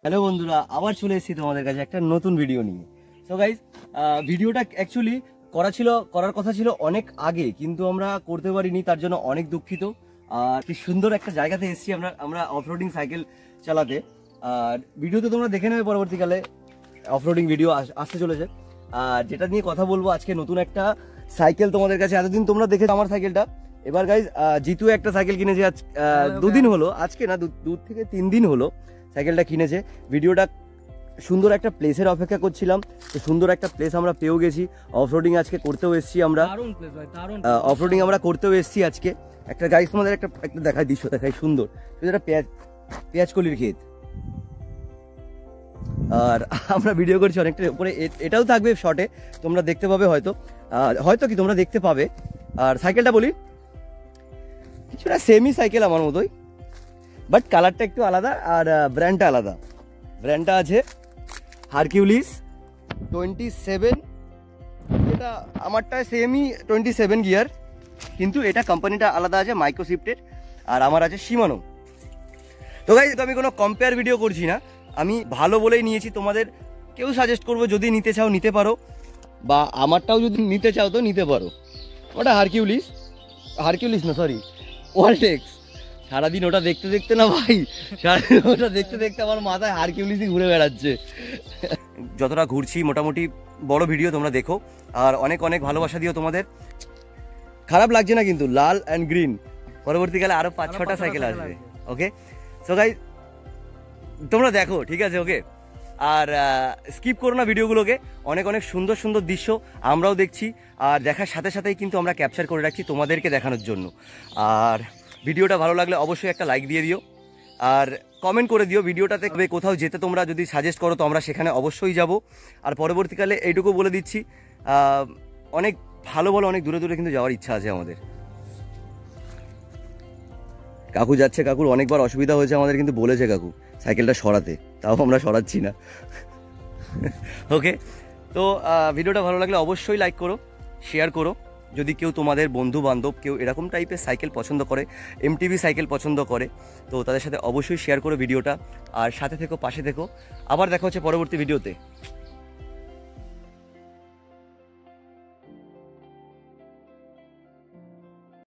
Hello বন্ধুরা, আবার চলে এসেছি তোমাদের কাছে একটা নতুন ভিডিও নিয়ে। সো গাইজ, ভিডিওটা অ্যাকচুয়ালি করার কথা ছিল অনেক আগে, কিন্তু আমরা করতে পারিনি, তার জন্য অনেক দুঃখিত। আর কি সুন্দর একটা জায়গাতে এসেছি আমরা অফরোডিং সাইকেল চালাতে। আর ভিডিওতে তোমরা দেখে নেবে পরবর্তীকালে অফরোডিং ভিডিও আসতে চলেছে। আর যেটা নিয়ে কথা বলবো আজকে, নতুন একটা সাইকেল তোমাদের কাছে। এতদিন তোমরা দেখে আমার সাইকেলটা, এবার গাইজ জিতু একটা সাইকেল কিনেছে আজ, দুদিন হলো, আজকে না 2 থেকে 3 দিন হলো সাইকেলটা কিনেছে। ভিডিওটা সুন্দর একটা প্লেসের অপেক্ষা করছিলাম, তো সুন্দর একটা প্লেস আমরা পেয়েও গেছি। অফরোডিং আজকে করতেও এসেছি আমরা, অফরোডিং আমরা করতেও এসেছি আজকে। একটা গাইস তোমাদের একটা দেখায়, দৃশ্য দেখায় সুন্দর, এটা পেঁয়াজকলির ক্ষেত। আর আমরা ভিডিও করছি অনেকটা উপরে, এটাও থাকবে শর্টে, তোমরা দেখতে পাবে হয়তো কি তোমরা দেখতে পাবে। আর সাইকেলটা বলি, কিছুটা সেমি সাইকেল আমার মতোই, বাট কালারটা একটু আলাদা আর ব্র্যান্ডটা আলাদা। ব্র্যান্ডটা আছে হারকিউলিস 27, এটা আমারটা সেমি 27 গিয়ার, কিন্তু এটা কোম্পানিটা আলাদা আছে মাইক্রোশিফটের, আর আমার আছে শিমানো। তো গাইস, আমি কোনো কম্পেয়ার ভিডিও করছি না, আমি ভালো বলেই নিয়েছি। তোমাদের কেউ সাজেস্ট করবো, যদি নিতে চাও নিতে পারো, বা আমারটাও যদি নিতে চাও তো নিতে পারো। ওটা হারকিউলিস না, সরি, ওয়ালটেক্স। সারাদিন ওটা দেখতে দেখতে না ভাই, সারাদিন ওটা দেখতে দেখতে আমার মাথায় হারকিউলিসই ঘুরে বেড়াচ্ছে। যতটা ঘুরছি মোটামুটি বড় ভিডিও তোমরা দেখো, আর অনেক অনেক ভালোবাসা দিও তোমাদের। খারাপ লাগছে না কিন্তু, লাল অ্যান্ড গ্রিন, পরবর্তীকালে আরো 5-6টা সাইকেল আসবে। ওকে, সো গাইস তোমরা দেখো, ঠিক আছে? ওকে, আর স্কিপ করো না ভিডিওগুলোকে, অনেক অনেক সুন্দর সুন্দর দৃশ্য আমরাও দেখছি, আর দেখার সাথে সাথেই কিন্তু আমরা ক্যাপচার করে রাখছি তোমাদেরকে দেখানোর জন্য। আর ভিডিওটা ভালো লাগলে অবশ্যই একটা লাইক দিয়ে দিও, আর কমেন্ট করে দিও ভিডিওটাতে কোথাও যেতে তোমরা যদি সাজেস্ট করো তো আমরা সেখানে অবশ্যই যাব। আর পরবর্তীকালে এইটুকু বলে দিচ্ছি, অনেক ভালো অনেক দূরে দূরে কিন্তু যাওয়ার ইচ্ছা আছে আমাদের। কাকু যাচ্ছে, কাকুর অনেকবার অসুবিধা হয়েছে আমাদের, কিন্তু বলেছে কাকু সাইকেলটা সরাতে, তাও আমরা সরাচ্ছি না। ওকে, তো ভিডিওটা ভালো লাগলে অবশ্যই লাইক করো, শেয়ার করো। যদি কেউ তোমাদের বন্ধু বান্ধব কেউ এরকম টাইপের সাইকেল পছন্দ করে, এমটিভি সাইকেল পছন্দ করে, তো তাদের সাথে অবশ্যই শেয়ার করো ভিডিওটা। আর সাথে থেকো, পাশে থেকো। আবার দেখা হচ্ছে পরবর্তী ভিডিওতে।